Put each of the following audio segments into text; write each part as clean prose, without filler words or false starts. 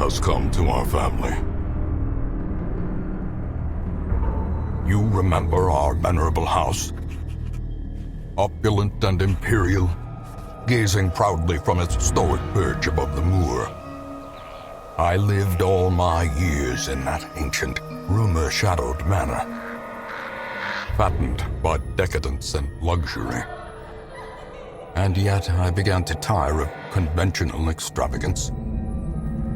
has come to our family. You remember our venerable house? Opulent and imperial, gazing proudly from its stoic perch above the moor. I lived all my years in that ancient, rumor-shadowed manor, fattened by decadence and luxury. And yet I began to tire of conventional extravagance.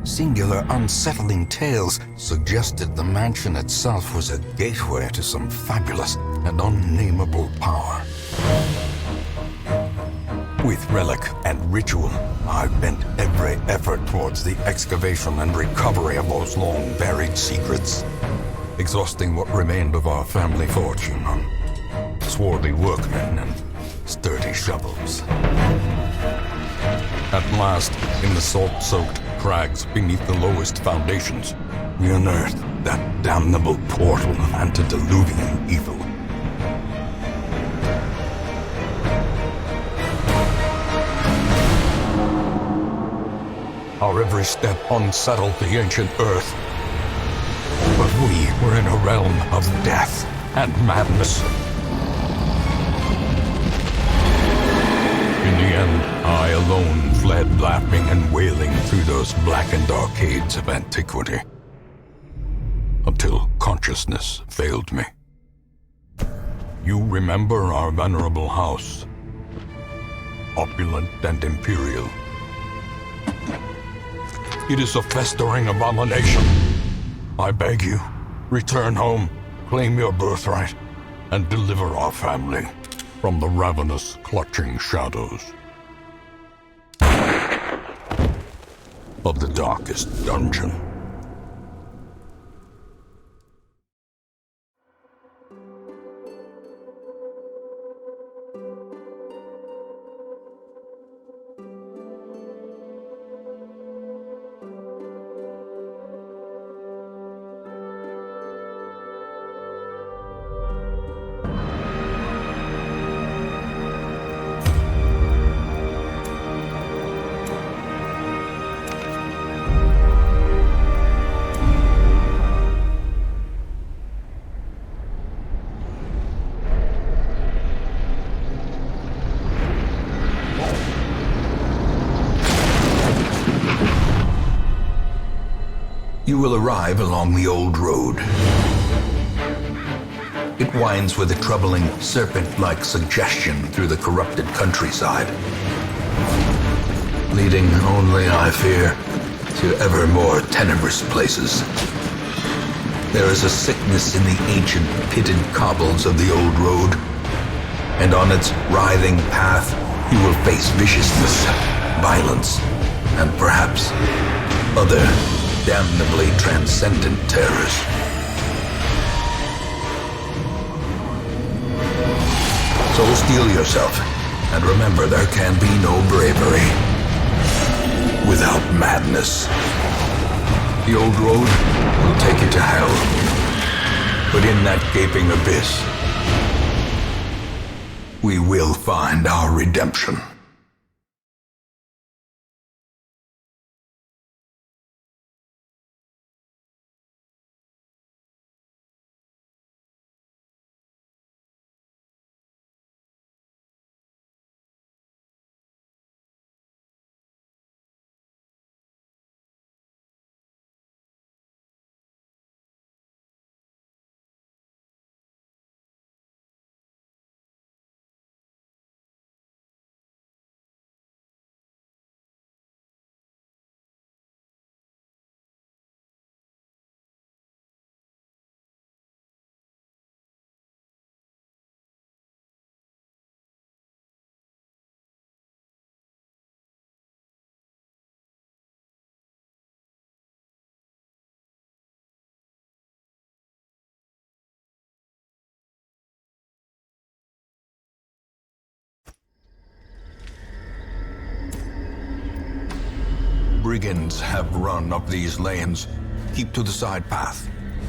Singular, unsettling tales suggested the mansion itself was a gateway to some fabulous and unnameable power. With relic and ritual, I bent every effort towards the excavation and recovery of those long-buried secrets, exhausting what remained of our family fortune on swarthy workmen and sturdy shovels. At last, in the salt-soaked crags beneath the lowest foundations, we unearthed that damnable portal of antediluvian evil. Our every step unsettled the ancient earth. But we were in a realm of death and madness. In the end, I alone fled laughing and wailing through those blackened arcades of antiquity, until consciousness failed me. You remember our venerable house, opulent and imperial. It is a festering abomination. I beg you, return home, claim your birthright, and deliver our family from the ravenous, clutching shadows of the darkest dungeon. You will arrive along the old road. It winds with a troubling, serpent-like suggestion through the corrupted countryside, leading only, I fear, to ever more tenebrous places. There is a sickness in the ancient, pitted cobbles of the old road, and on its writhing path you will face viciousness, violence, and perhaps other damnably transcendent terrors. So steel yourself, and remember there can be no bravery without madness. The old road will take you to hell, but in that gaping abyss, we will find our redemption. Brigands have run up these lanes. Keep to the side path.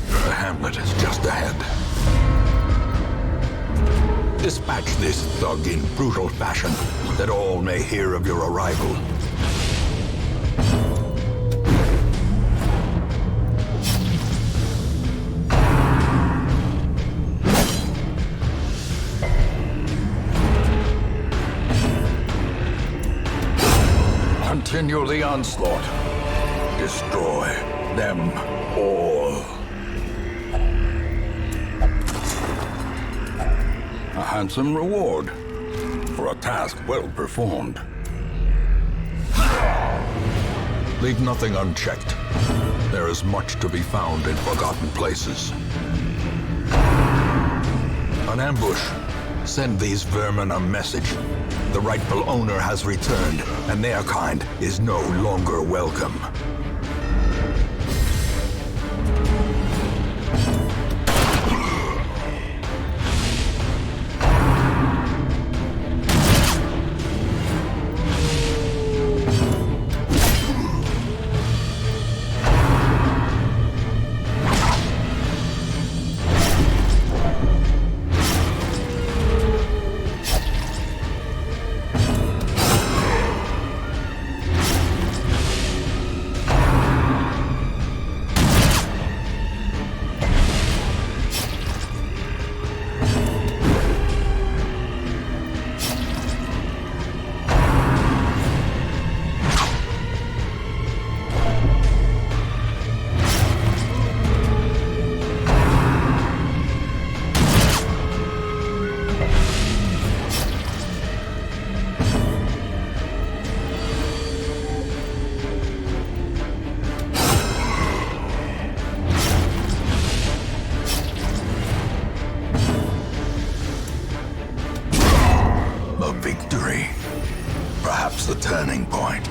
The hamlet is just ahead. Dispatch this thug in brutal fashion, that all may hear of your arrival. Continue the onslaught. Destroy them all. A handsome reward for a task well performed. Leave nothing unchecked. There is much to be found in forgotten places. An ambush. Send these vermin a message. The rightful owner has returned, and their kind is no longer welcome. Victory. Perhaps the turning point.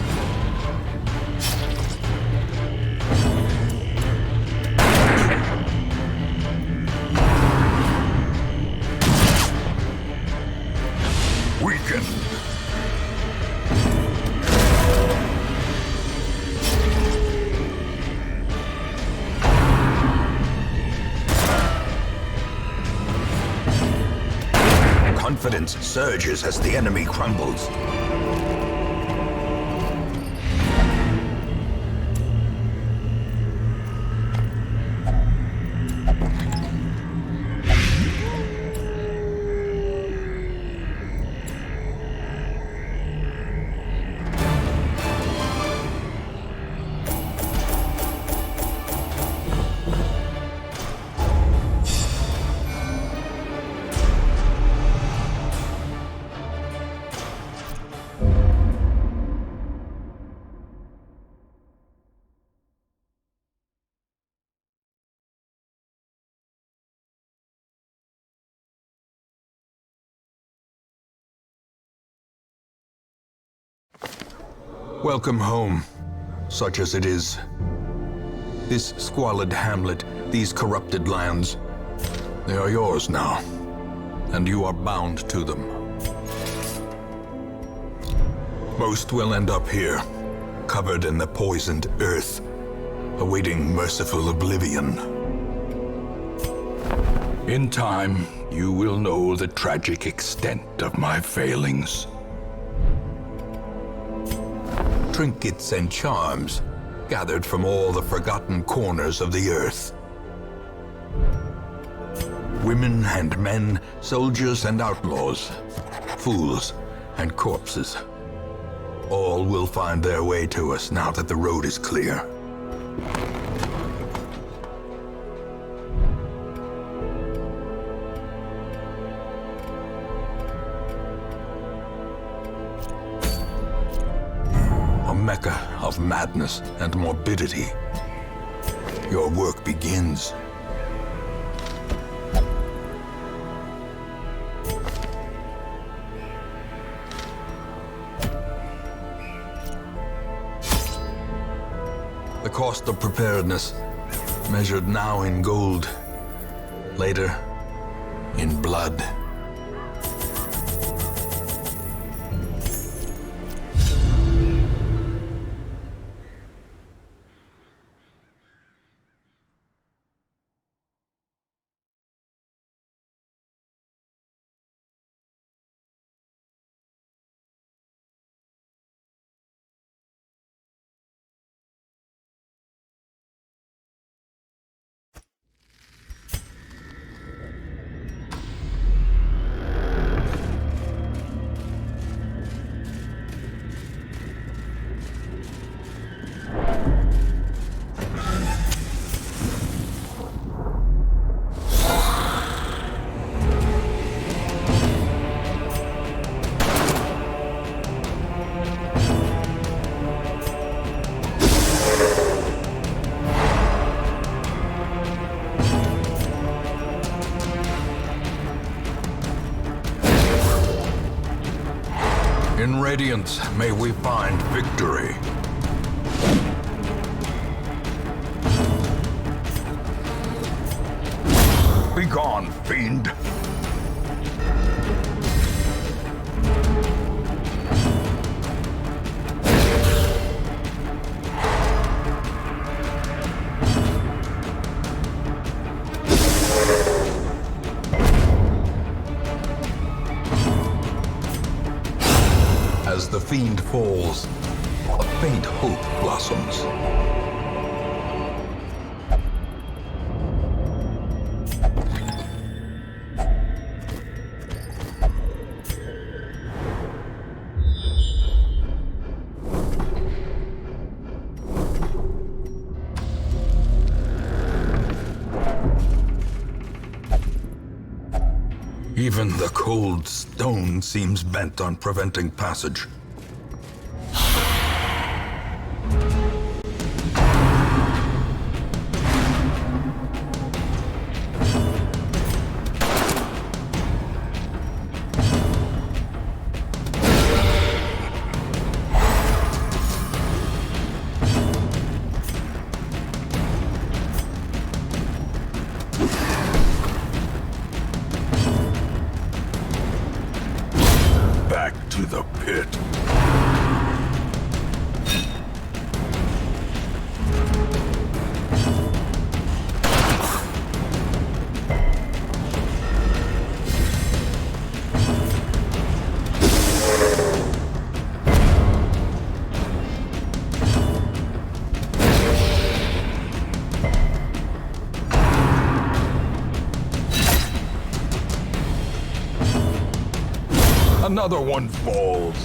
Weakened. Confidence surges as the enemy crumbles. Welcome home, such as it is. This squalid hamlet, these corrupted lands, they are yours now, and you are bound to them. Most will end up here, covered in the poisoned earth, awaiting merciful oblivion. In time, you will know the tragic extent of my failings. Trinkets and charms, gathered from all the forgotten corners of the earth. Women and men, soldiers and outlaws, fools and corpses. All will find their way to us now that the road is clear. A mecca of madness and morbidity. Your work begins. The cost of preparedness, measured now in gold, later in blood. In Radiance, may we find victory. Begone, fiend! As the fiend falls, a faint hope blossoms. Even the cold stone seems bent on preventing passage. Back to the pit. Another one falls.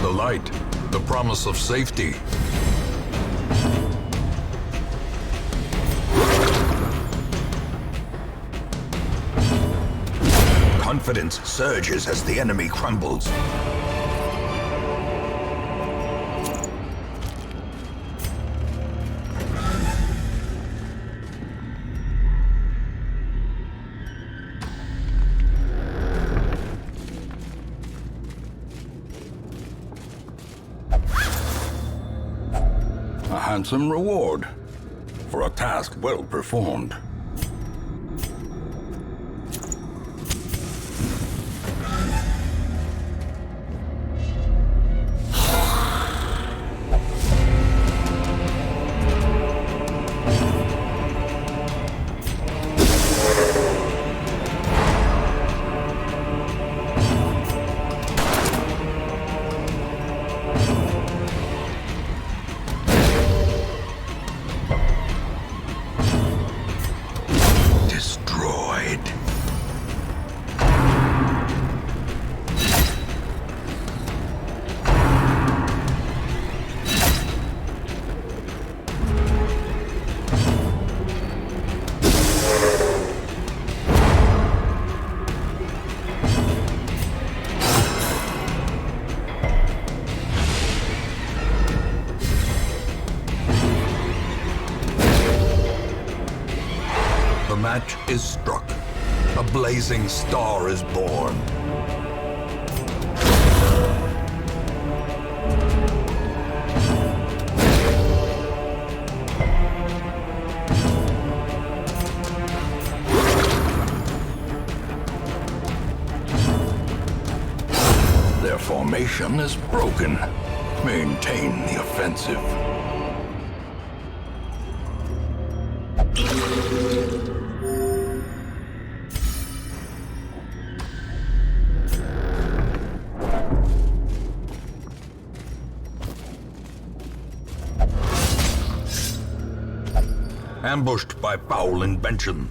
The light, the promise of safety. Confidence surges as the enemy crumbles. A handsome reward for a task well performed. Destroyed. The match is struck. A blazing star is born. Their formation is broken. Maintain the offensive. ambushed by foul invention.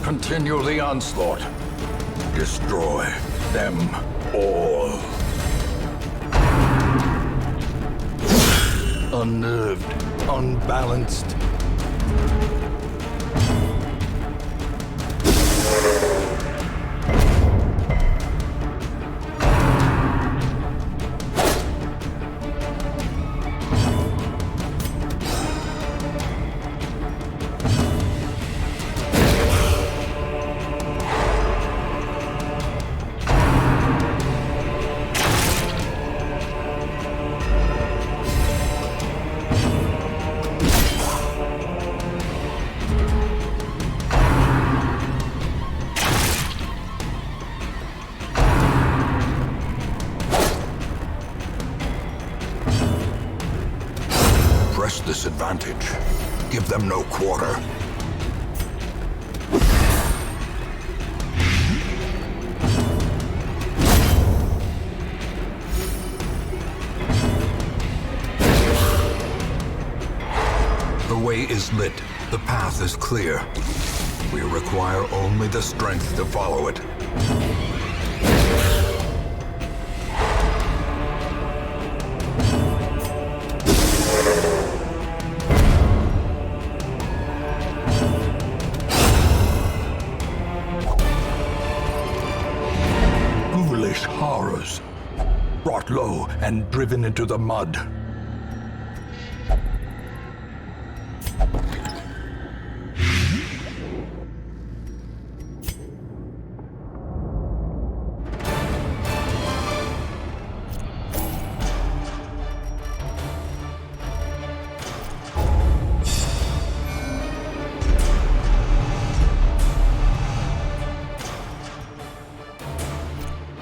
Continue the onslaught. Destroy them all. Unnerved, unbalanced. Press this advantage. Give them no quarter. The way is lit. The path is clear. We require only the strength to follow it. Ghoulish horrors, brought low and driven into the mud.